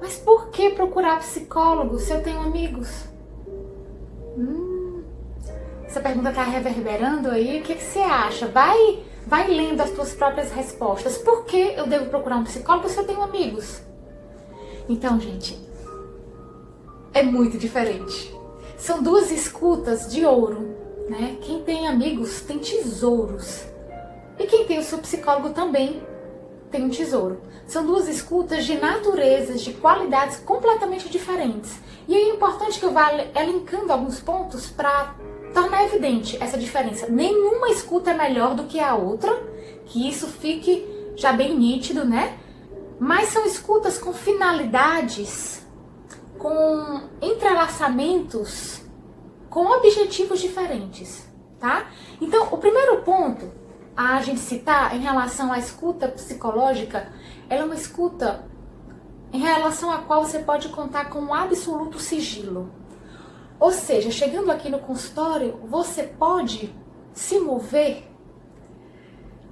Mas por que procurar psicólogo se eu tenho amigos? Essa pergunta está reverberando aí, o que você acha? Vai lendo as suas próprias respostas. Por que eu devo procurar um psicólogo se eu tenho amigos? Então, gente, é muito diferente. São duas escutas de ouro, né? Quem tem amigos tem tesouros. E quem tem o seu psicólogo também tem um tesouro. São duas escutas de naturezas, de qualidades completamente diferentes. E é importante que eu vá elencando alguns pontos para tornar evidente essa diferença. Nenhuma escuta é melhor do que a outra, que isso fique já bem nítido, né? Mas são escutas com finalidades, com entrelaçamentos, com objetivos diferentes, tá? Então, o primeiro ponto a gente citar em relação à escuta psicológica, ela é uma escuta em relação à qual você pode contar com um absoluto sigilo. Ou seja, chegando aqui no consultório, você pode se mover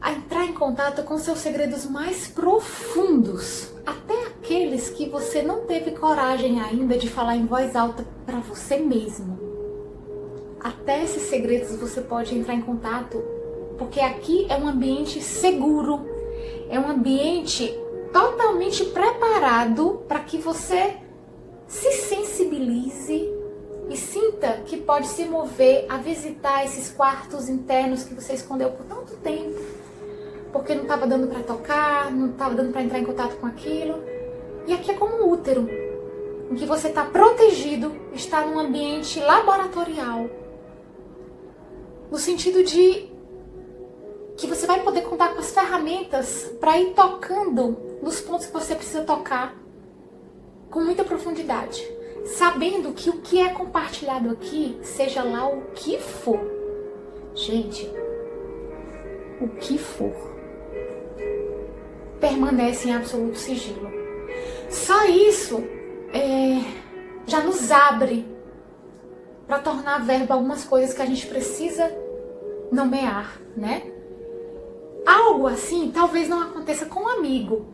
a entrar em contato com seus segredos mais profundos, até aqueles que você não teve coragem ainda de falar em voz alta para você mesmo. Até esses segredos você pode entrar em contato, porque aqui é um ambiente seguro, é um ambiente totalmente preparado para que você se sensibilize e sinta que pode se mover a visitar esses quartos internos que você escondeu por tanto tempo, porque não estava dando para tocar, não estava dando para entrar em contato com aquilo. E aqui é como um útero, em que você está protegido, está num ambiente laboratorial, no sentido de que você vai poder contar com as ferramentas para ir tocando nos pontos que você precisa tocar com muita profundidade, sabendo que o que é compartilhado aqui, seja lá o que for, gente, o que for, permanece em absoluto sigilo. Só isso já nos abre para tornar verbo algumas coisas que a gente precisa nomear, né? Algo assim talvez não aconteça com um amigo.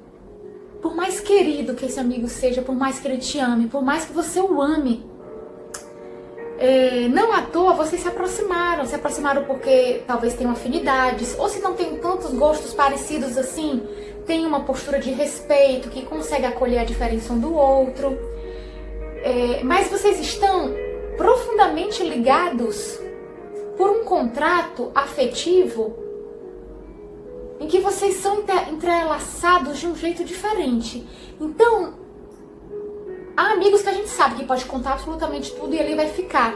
Por mais querido que esse amigo seja, por mais que ele te ame, por mais que você o ame, não à toa vocês se aproximaram porque talvez tenham afinidades, ou se não tem tantos gostos parecidos assim, tem uma postura de respeito, que consegue acolher a diferença um do outro, mas vocês estão profundamente ligados por um contrato afetivo em que vocês são entrelaçados de um jeito diferente. Então, há amigos que a gente sabe que pode contar absolutamente tudo e ele vai ficar.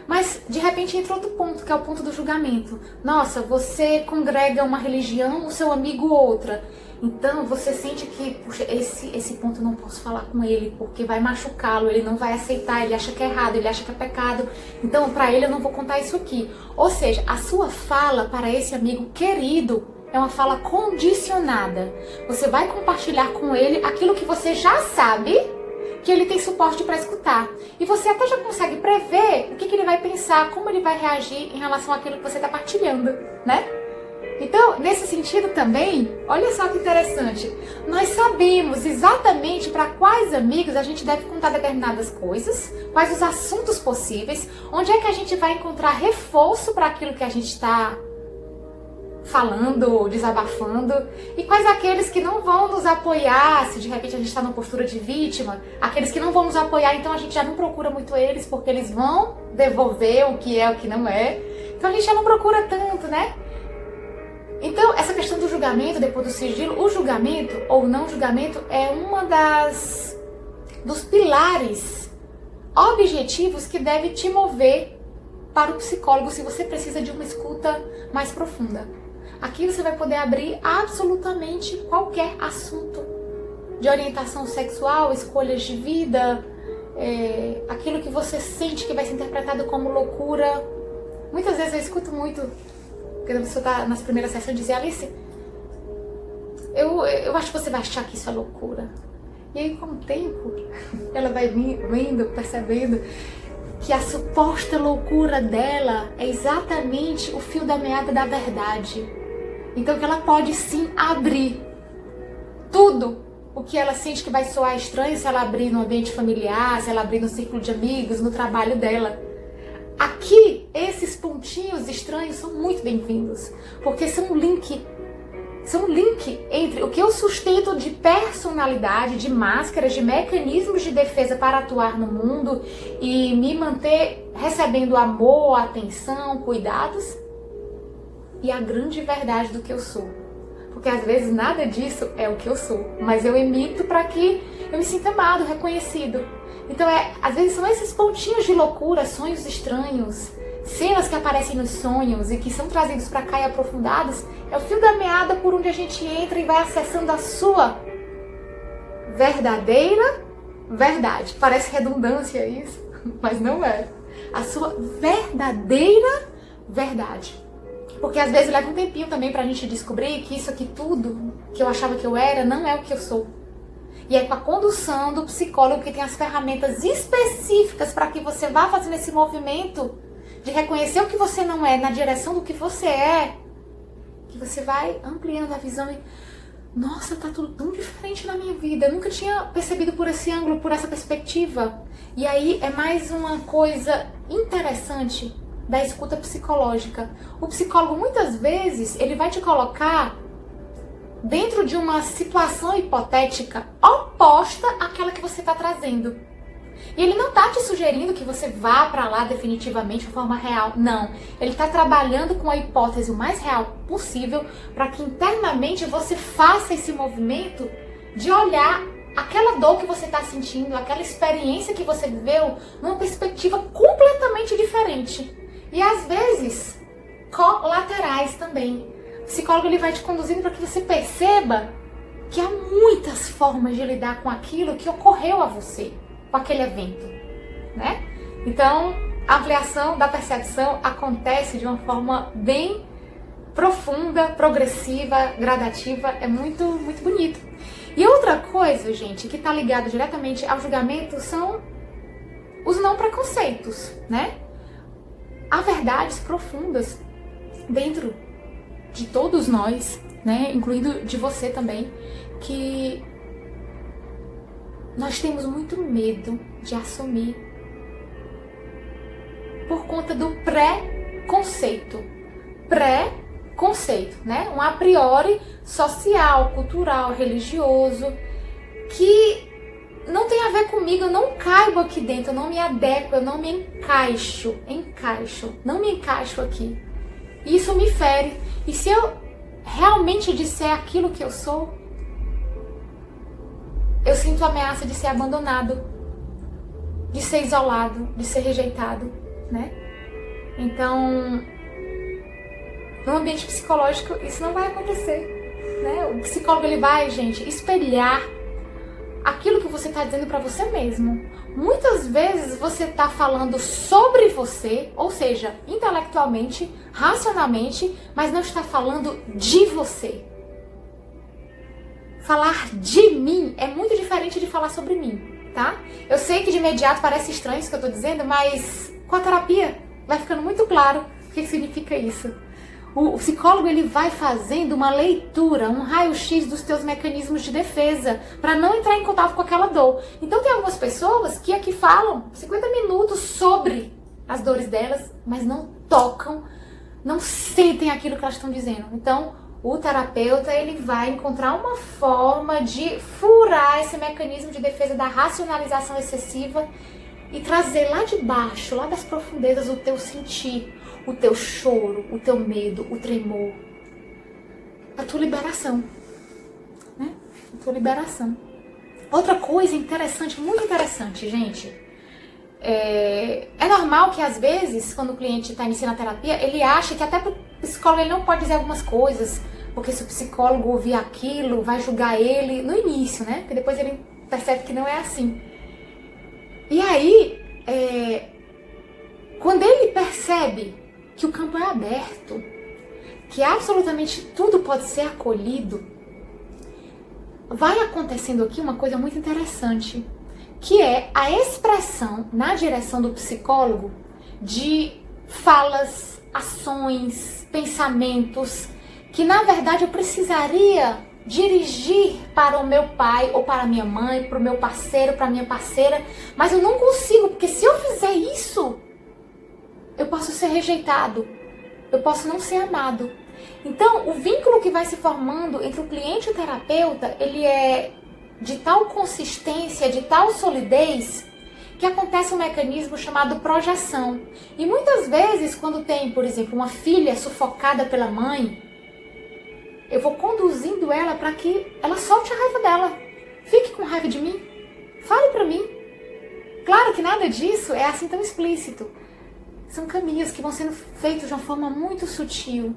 Mas, de repente, entra outro ponto, que é o ponto do julgamento. Nossa, você congrega uma religião, o seu amigo outra. Então, você sente que, puxa, esse ponto eu não posso falar com ele, porque vai machucá-lo, ele não vai aceitar, ele acha que é errado, ele acha que é pecado. Então, para ele eu não vou contar isso aqui. Ou seja, a sua fala para esse amigo querido é uma fala condicionada. Você vai compartilhar com ele aquilo que você já sabe que ele tem suporte para escutar. E você até já consegue prever o que ele vai pensar, como ele vai reagir em relação àquilo que você está partilhando, né? Então, nesse sentido também, olha só que interessante, nós sabemos exatamente para quais amigos a gente deve contar determinadas coisas, quais os assuntos possíveis, onde é que a gente vai encontrar reforço para aquilo que a gente está falando, desabafando, e quais aqueles que não vão nos apoiar, se de repente a gente está numa postura de vítima, aqueles que não vão nos apoiar, então a gente já não procura muito eles, porque eles vão devolver o que é, o que não é, então a gente já não procura tanto, né? Então, essa questão do julgamento, depois do sigilo, o julgamento ou não julgamento é uma dos pilares objetivos que deve te mover para o psicólogo se você precisa de uma escuta mais profunda. Aqui você vai poder abrir absolutamente qualquer assunto de orientação sexual, escolhas de vida, aquilo que você sente que vai ser interpretado como loucura. Muitas vezes eu escuto muito, quando a pessoa está nas primeiras sessões, dizer: Alice, eu acho que você vai achar que isso é loucura. E aí, com o tempo, ela vai vendo, percebendo que a suposta loucura dela é exatamente o fio da meada da verdade. Então, que ela pode sim abrir tudo o que ela sente que vai soar estranho se ela abrir no ambiente familiar, se ela abrir no círculo de amigos, no trabalho dela. Aqui, esses pontinhos estranhos são muito bem-vindos, porque são um link entre o que eu sustento de personalidade, de máscaras, de mecanismos de defesa para atuar no mundo e me manter recebendo amor, atenção, cuidados, e a grande verdade do que eu sou. Porque às vezes nada disso é o que eu sou, mas eu emito para que eu me sinta amado, reconhecido. Então às vezes são esses pontinhos de loucura, sonhos estranhos, cenas que aparecem nos sonhos e que são trazidos para cá e aprofundados, é o fio da meada por onde a gente entra e vai acessando a sua verdadeira verdade. Parece redundância isso, mas não é. A sua verdadeira verdade. Porque às vezes leva um tempinho também pra gente descobrir que isso aqui tudo que eu achava que eu era não é o que eu sou. E é com a condução do psicólogo que tem as ferramentas específicas para que você vá fazendo esse movimento de reconhecer o que você não é na direção do que você é, que você vai ampliando a visão e, nossa, tá tudo tão diferente na minha vida. Eu nunca tinha percebido por esse ângulo, por essa perspectiva. E aí é mais uma coisa interessante da escuta psicológica. O psicólogo, muitas vezes, ele vai te colocar dentro de uma situação hipotética oposta àquela que você está trazendo. E ele não está te sugerindo que você vá para lá definitivamente de forma real. Não. Ele está trabalhando com a hipótese o mais real possível para que internamente você faça esse movimento de olhar aquela dor que você está sentindo, aquela experiência que você viveu numa perspectiva completamente diferente. E às vezes, colaterais também. O psicólogo ele vai te conduzindo para que você perceba que há muitas formas de lidar com aquilo que ocorreu a você, com aquele evento, né? Então, a ampliação da percepção acontece de uma forma bem profunda, progressiva, gradativa, é muito, muito bonito. E outra coisa, gente, que está ligada diretamente ao julgamento são os não preconceitos, né? Há verdades profundas dentro de todos nós, né, incluindo de você também, que nós temos muito medo de assumir por conta do pré-conceito. Pré-conceito, né? Um a priori social, cultural, religioso, que não tem a ver comigo, eu não caibo aqui dentro, eu não me adequo, eu não me encaixo, não me encaixo aqui. Isso me fere. E se eu realmente disser aquilo que eu sou, eu sinto a ameaça de ser abandonado, de ser isolado, de ser rejeitado, né? Então, no ambiente psicológico, isso não vai acontecer, né? O psicólogo, ele vai, gente, espelhar aquilo que você está dizendo para você mesmo. Muitas vezes você está falando sobre você, ou seja, intelectualmente, racionalmente, mas não está falando de você. Falar de mim é muito diferente de falar sobre mim, tá? Eu sei que de imediato parece estranho isso que eu tô dizendo, mas com a terapia vai ficando muito claro o que significa isso. O psicólogo, ele vai fazendo uma leitura, um raio-x dos teus mecanismos de defesa para não entrar em contato com aquela dor. Então tem algumas pessoas que aqui falam 50 minutos sobre as dores delas, mas não tocam, não sentem aquilo que elas estão dizendo. Então o terapeuta, ele vai encontrar uma forma de furar esse mecanismo de defesa da racionalização excessiva e trazer lá de baixo, lá das profundezas, o teu sentir, o teu choro, o teu medo, o tremor, a tua liberação, né? A tua liberação. Outra coisa interessante, muito interessante, gente, é normal que às vezes, quando o cliente está iniciando a terapia, ele acha que até o psicólogo ele não pode dizer algumas coisas, porque se o psicólogo ouvir aquilo, vai julgar ele no início, né? Porque depois ele percebe que não é assim. E aí, quando ele percebe que o campo é aberto, que absolutamente tudo pode ser acolhido, vai acontecendo aqui uma coisa muito interessante, que é a expressão na direção do psicólogo de falas, ações, pensamentos, que na verdade eu precisaria dirigir para o meu pai ou para a minha mãe, para o meu parceiro, para a minha parceira, mas eu não consigo, porque se eu fizer isso, eu posso ser rejeitado, eu posso não ser amado. Então, o vínculo que vai se formando entre o cliente e o terapeuta, ele é de tal consistência, de tal solidez, que acontece um mecanismo chamado projeção. E muitas vezes, quando tem, por exemplo, uma filha sufocada pela mãe, eu vou conduzindo ela para que ela solte a raiva dela. Fique com raiva de mim. Fale para mim. Claro que nada disso é assim tão explícito. São caminhos que vão sendo feitos de uma forma muito sutil.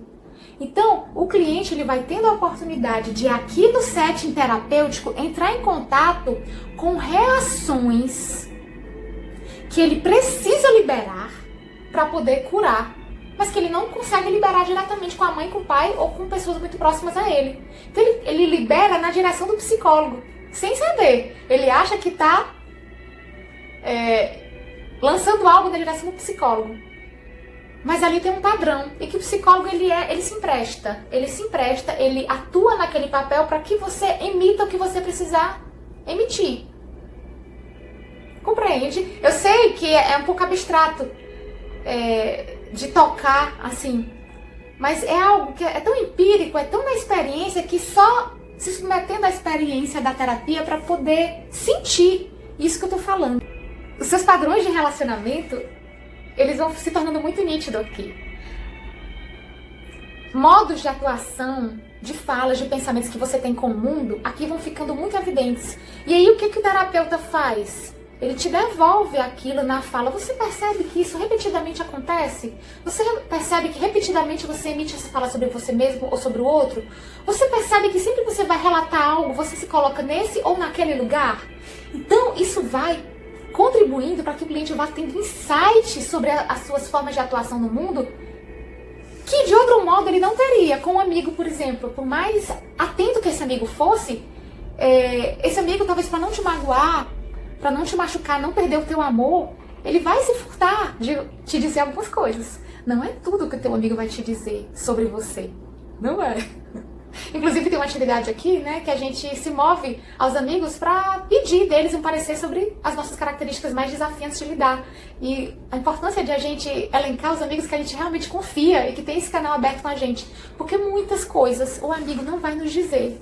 Então, o cliente ele vai tendo a oportunidade de, aqui no setting terapêutico, entrar em contato com reações que ele precisa liberar para poder curar, mas que ele não consegue liberar diretamente com a mãe, com o pai ou com pessoas muito próximas a ele. Então ele libera na direção do psicólogo, sem saber. Ele acha que está lançando algo na direção do psicólogo. Mas ali tem um padrão, e que o psicólogo ele se empresta, ele atua naquele papel para que você emita o que você precisar emitir. Compreende? Eu sei que é um pouco abstrato de tocar assim, mas é algo que é tão empírico, é tão na experiência, que só se submetendo à experiência da terapia para poder sentir isso que eu tô falando. Os seus padrões de relacionamento, eles vão se tornando muito nítidos aqui. Modos de atuação, de falas, de pensamentos que você tem com o mundo, aqui vão ficando muito evidentes. E aí o que o terapeuta faz? Ele te devolve aquilo na fala. Você percebe que isso repetidamente acontece? Você percebe que repetidamente você emite essa fala sobre você mesmo ou sobre o outro? Você percebe que sempre que você vai relatar algo, você se coloca nesse ou naquele lugar? Então isso vai contribuindo para que o cliente vá tendo insights sobre as suas formas de atuação no mundo, que de outro modo ele não teria com um amigo, por exemplo. Por mais atento que esse amigo fosse, esse amigo, talvez para não te magoar, para não te machucar, não perder o teu amor, ele vai se furtar de te dizer algumas coisas. Não é tudo que o teu amigo vai te dizer sobre você. Não é. Inclusive tem uma atividade aqui, né, que a gente se move aos amigos para pedir deles um parecer sobre as nossas características mais desafiantes de lidar. E a importância de a gente elencar os amigos que a gente realmente confia e que tem esse canal aberto com a gente. Porque muitas coisas o amigo não vai nos dizer.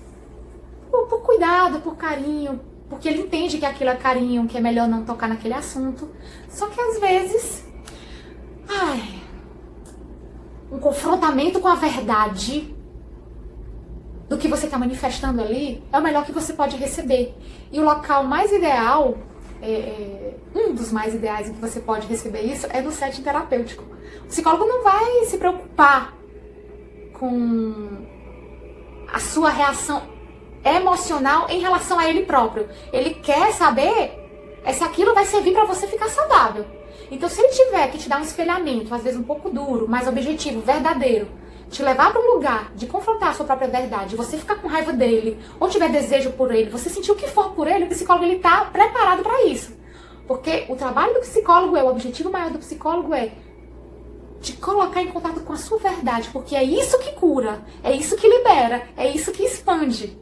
Por cuidado, por carinho, porque ele entende que aquilo é carinho, que é melhor não tocar naquele assunto. Só que às vezes, um confrontamento com a verdade do que você está manifestando ali é o melhor que você pode receber. E o local mais ideal, um dos mais ideais em que você pode receber isso, é no setting terapêutico. O psicólogo não vai se preocupar com a sua reação emocional em relação a ele próprio. Ele quer saber se aquilo vai servir para você ficar saudável. Então, se ele tiver que te dar um espelhamento, às vezes um pouco duro, mas objetivo, verdadeiro, te levar para um lugar de confrontar a sua própria verdade, você ficar com raiva dele, ou tiver desejo por ele, você sentir o que for por ele, o psicólogo ele tá preparado para isso. Porque o trabalho do psicólogo o objetivo maior do psicólogo é te colocar em contato com a sua verdade, porque é isso que cura, é isso que libera, é isso que expande.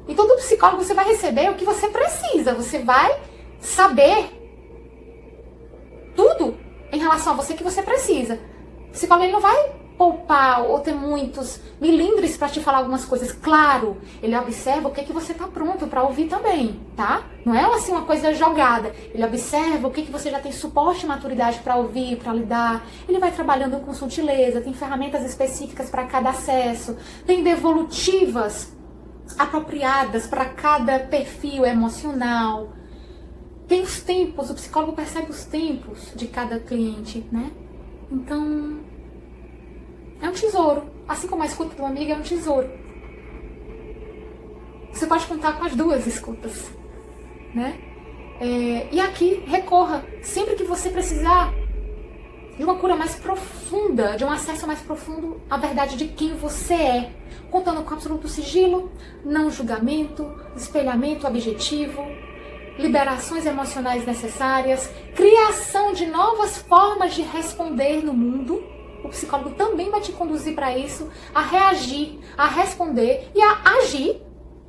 Então do psicólogo você vai receber o que você precisa, você vai saber tudo em relação a você que você precisa. O psicólogo ele não vai poupar ou ter muitos milindres para te falar algumas coisas. Claro, ele observa o que você tá pronto para ouvir também, tá? Não é assim uma coisa jogada. Ele observa o que você já tem suporte e maturidade para ouvir, para lidar. Ele vai trabalhando com sutileza, tem ferramentas específicas para cada acesso, tem devolutivas apropriadas para cada perfil emocional. Tem os tempos, o psicólogo percebe os tempos de cada cliente, né? Então, é um tesouro. Assim como a escuta de uma amiga é um tesouro. Você pode contar com as duas escutas, né? E aqui, recorra sempre que você precisar de uma cura mais profunda, de um acesso mais profundo à verdade de quem você é, contando com absoluto sigilo, não julgamento, espelhamento objetivo, liberações emocionais necessárias, criação de novas formas de responder no mundo. O psicólogo também vai te conduzir para isso, a reagir, a responder e a agir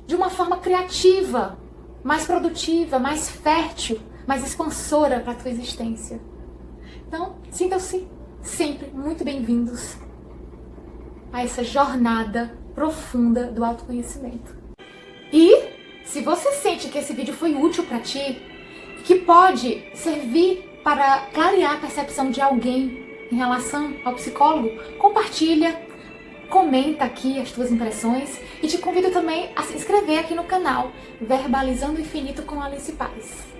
de uma forma criativa, mais produtiva, mais fértil, mais expansora para a tua existência. Então, sintam-se sempre muito bem-vindos a essa jornada profunda do autoconhecimento. E se você sente que esse vídeo foi útil para ti, que pode servir para clarear a percepção de alguém em relação ao psicólogo, compartilha, comenta aqui as tuas impressões e te convido também a se inscrever aqui no canal Verbalizando o Infinito com Alice Paz.